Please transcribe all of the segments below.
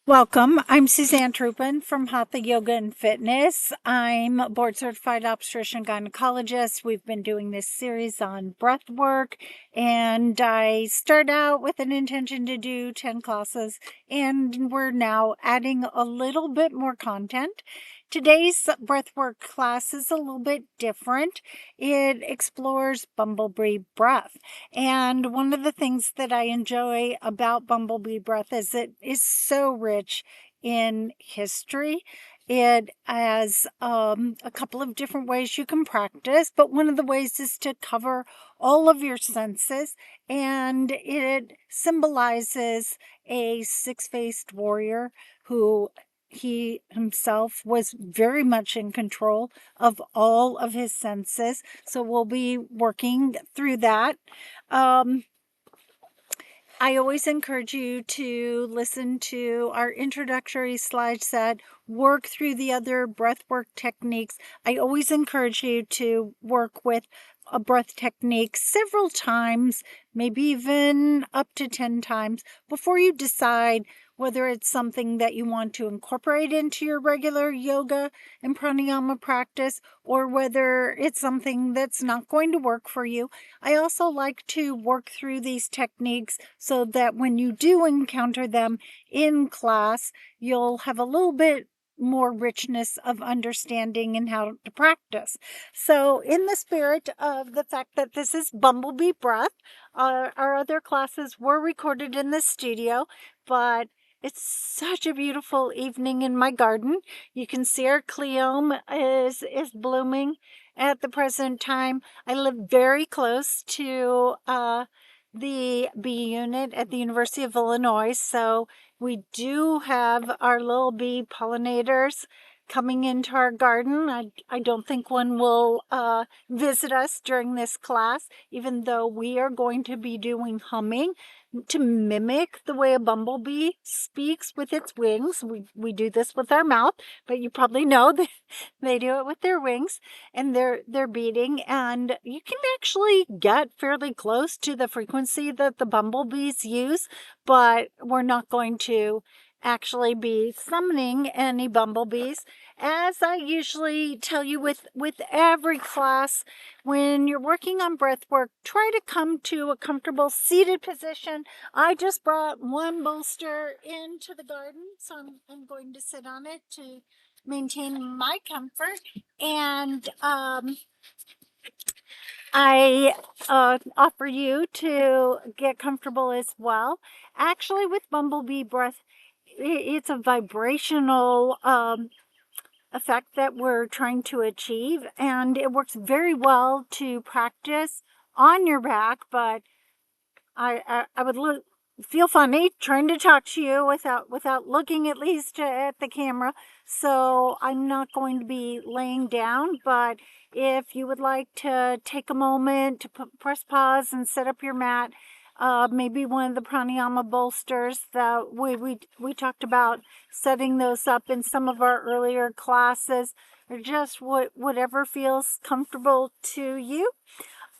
Welcome. I'm Suzanne Trupin from Hatha Yoga and Fitness. I'm a board certified obstetrician gynecologist. We've been doing this series on breath work, and I start out with an intention to do 10 classes, and we're now adding a little bit more content. Today's breathwork class is a little bit different. It explores bumblebee breath. And one of the things that I enjoy about bumblebee breath is it is so rich in history. It has a couple of different ways you can practice, but one of the ways is to cover all of your senses, and it symbolizes a six-faced warrior who he himself was very much in control of all of his senses. So we'll be working through that. Um, I always encourage you to listen to our introductory slide set, work through the other breathwork techniques. I always encourage you to work with a breath technique several times, maybe even up to 10 times before you decide whether it's something that you want to incorporate into your regular yoga and pranayama practice or whether it's something that's not going to work for you. I also like to work through these techniques so that when you do encounter them in class, you'll have a little bit more richness of understanding and how to practice. So, in the spirit of the fact that this is Bumblebee Breath, our other classes were recorded in the studio, but it's such a beautiful evening in my garden. You can see our cleome is blooming at the present time. I live very close to the bee unit at the University of Illinois, so we do have our little bee pollinators coming into our garden. I don't think one will visit us during this class, even though we are going to be doing humming to mimic the way a bumblebee speaks with its wings. We do this with our mouth, but you probably know that they do it with their wings and they're beating, and you can actually get fairly close to the frequency that the bumblebees use, but we're not going to actually be summoning any bumblebees. As I usually tell you with every class, when you're working on breath work, try to come to a comfortable seated position. I just brought one bolster into the garden, so I'm going to sit on it to maintain my comfort. And I offer you to get comfortable as well. Actually, with bumblebee breath, it's a vibrational effect that we're trying to achieve, and it works very well to practice on your back. But I would feel funny trying to talk to you without looking at least at the camera. So I'm not going to be laying down, but if you would like to take a moment to press pause and set up your mat, maybe one of the pranayama bolsters that we talked about setting those up in some of our earlier classes, or just whatever feels comfortable to you.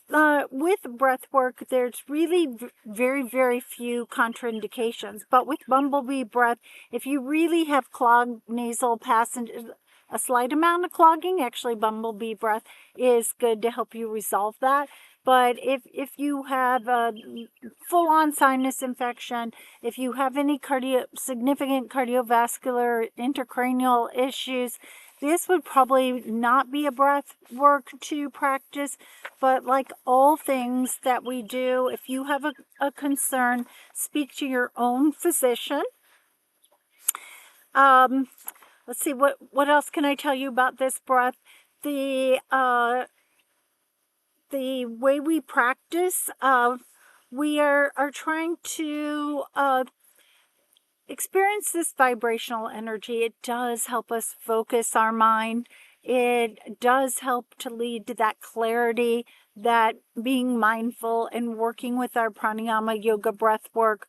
With breath work, there's really very, very few contraindications. But with bumblebee breath, if you really have clogged nasal passages, a slight amount of clogging, actually bumblebee breath is good to help you resolve that. But if you have a full-on sinus infection, if you have any significant cardiovascular intracranial issues, this would probably not be a breath work to practice. But like all things that we do, if you have a concern, speak to your own physician. Let's see, what else can I tell you about this breath? The way we practice, we are trying to experience this vibrational energy. It does help us focus our mind. It does help to lead to that clarity that being mindful and working with our pranayama yoga breath work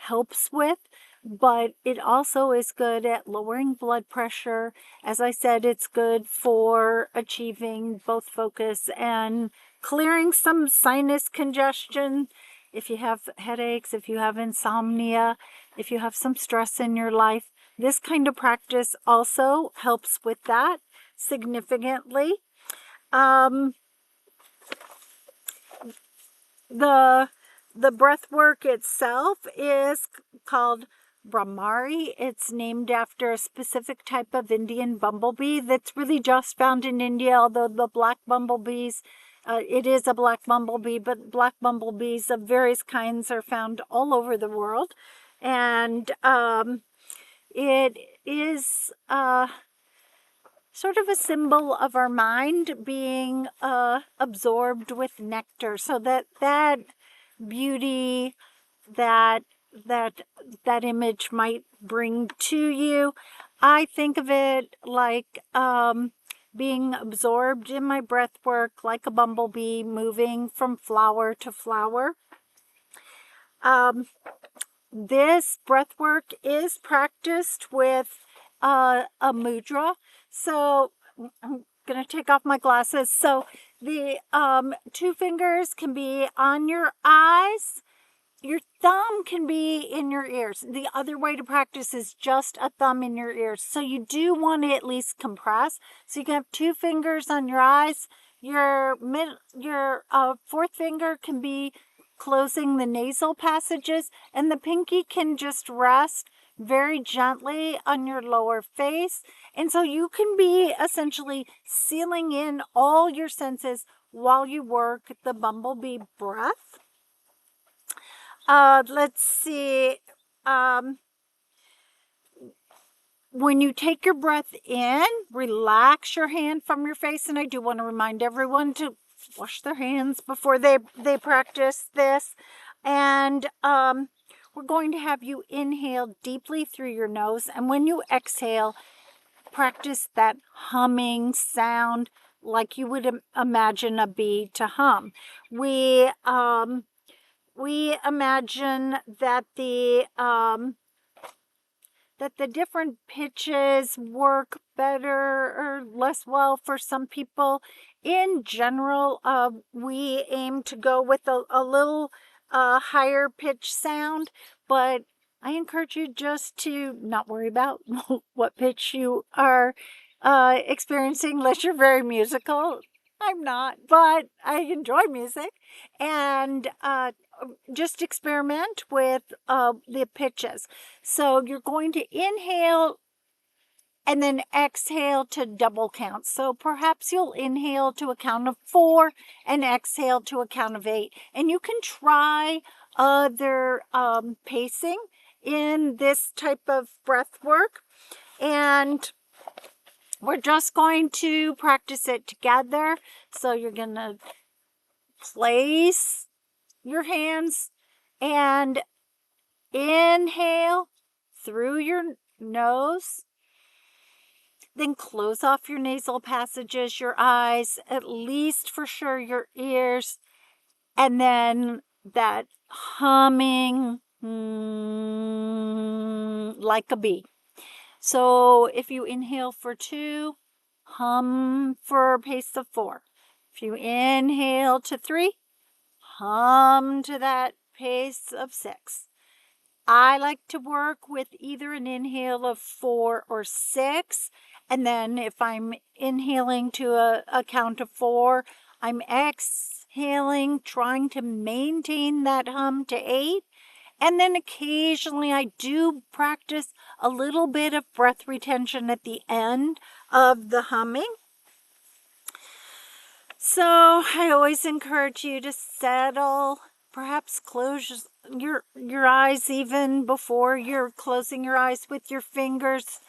helps with. But it also is good at lowering blood pressure. As I said, it's good for achieving both focus and clearing some sinus congestion. If you have headaches, if you have insomnia, if you have some stress in your life, This kind of practice also helps with that significantly. The breath work itself is called Bhramari. It's named after a specific type of Indian bumblebee that's really just found in India, although the black bumblebees, it is a black bumblebee, but black bumblebees of various kinds are found all over the world. And it is sort of a symbol of our mind being absorbed with nectar. So that beauty that image might bring to you, I think of it like being absorbed in my breath work, like a bumblebee moving from flower to flower. This breath work is practiced with a mudra. So I'm going to take off my glasses. So the 2 fingers can be on your eyes. Your thumb can be in your ears. The other way to practice is just a thumb in your ears. So you do want to at least compress. So you can have 2 fingers on your eyes. Your 4th finger can be closing the nasal passages, and the pinky can just rest very gently on your lower face. And so you can be essentially sealing in all your senses while you work the bumblebee breath. Let's see. When you take your breath in, relax your hand from your face. And I do want to remind everyone to wash their hands before they practice this. And we're going to have you inhale deeply through your nose. And when you exhale, practice that humming sound like you would imagine a bee to hum. We imagine that the different pitches work better or less well for some people. In general, we aim to go with a little higher pitch sound, but I encourage you just to not worry about what pitch you are experiencing unless you're very musical. I'm not, but I enjoy music, and just experiment with the pitches. So you're going to inhale and then exhale to double count. So perhaps you'll inhale to a count of 4 and exhale to a count of 8. And you can try other pacing in this type of breath work. And we're just going to practice it together. So you're going to place your hands and inhale through your nose. Then close off your nasal passages, your eyes, at least for sure your ears. And then that humming like a bee. So if you inhale for 2, hum for a pace of 4. If you inhale to 3, hum to that pace of 6. I like to work with either an inhale of 4 or 6. And then if I'm inhaling to a count of 4, I'm exhaling, trying to maintain that hum to 8. And then occasionally I do practice a little bit of breath retention at the end of the humming. So I always encourage you to settle, perhaps close your eyes even before you're closing your eyes with your fingers.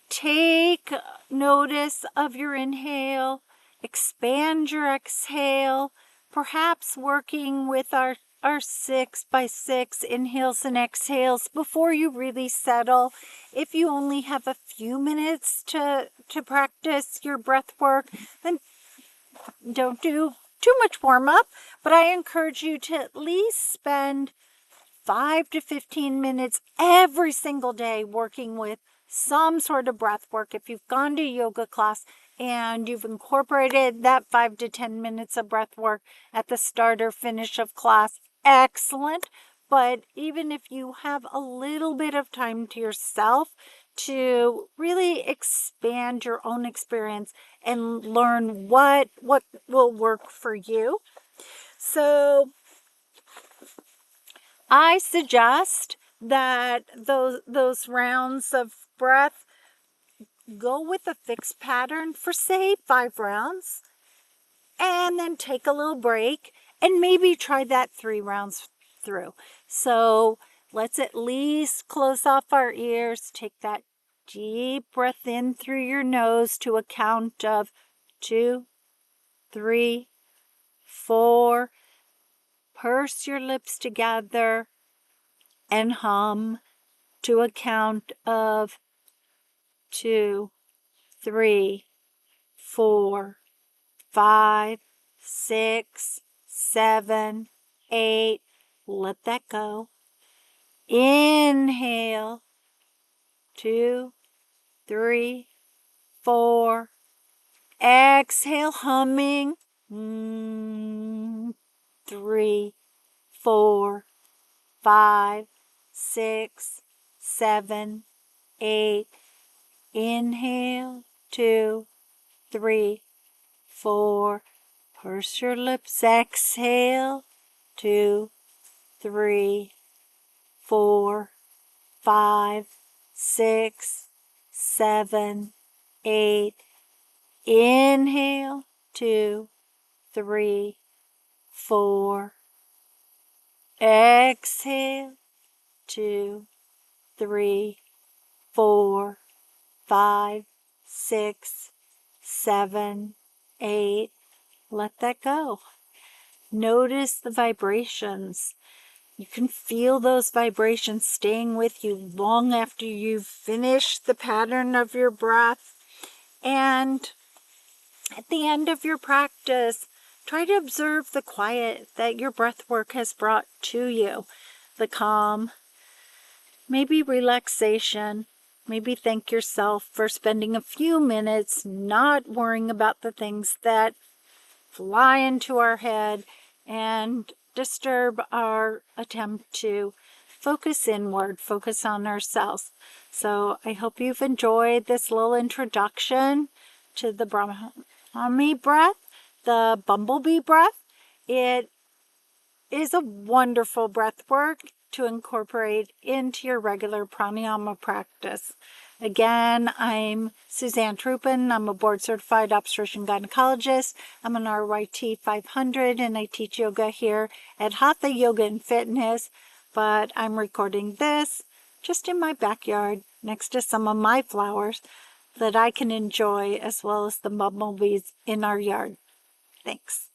Take notice of your inhale, expand your exhale, perhaps working with our 6x6 inhales and exhales before you really settle. If you only have a few minutes to practice your breath work, then don't do too much warm up, but I encourage you to at least spend 5 to 15 minutes every single day working with some sort of breath work. If you've gone to a yoga class and you've incorporated that 5 to 10 minutes of breath work at the start or finish of class, excellent. But even if you have a little bit of time to yourself, to really expand your own experience and learn what will work for you. So I suggest that those rounds of breath, go with a fixed pattern for say 5 rounds, and then take a little break and maybe try that 3 rounds through. So let's at least close off our ears, take that deep breath in through your nose to a count of 2, 3, 4. Purse your lips together and hum to a count of 2, 3, 4, 5, 6, 7, 8. Let that go. Inhale. 2, 3, 4. Exhale, humming. 3, 4, 5, 6, 7, 8. Inhale. 2, 3, 4. Purse your lips. Exhale. 2, 3, 4, 5, 6, 7, 8. Inhale. 2, 3, 4. Exhale. 2, 3, 4, 5, 6, 7, 8. Let that go. Notice the vibrations. You can feel those vibrations staying with you long after you've finished the pattern of your breath. And at the end of your practice, try to observe the quiet that your breath work has brought to you, the calm, maybe relaxation. Maybe thank yourself for spending a few minutes not worrying about the things that fly into our head and disturb our attempt to focus inward, focus on ourselves. So I hope you've enjoyed this little introduction to the Bhramari breath, the bumblebee breath. It is a wonderful breath work to incorporate into your regular pranayama practice. Again, I'm Suzanne Trupin. I'm a board-certified obstetrician gynecologist. I'm an RYT 500, and I teach yoga here at Hatha Yoga and Fitness. But I'm recording this just in my backyard next to some of my flowers that I can enjoy, as well as the bumblebees in our yard. Thanks.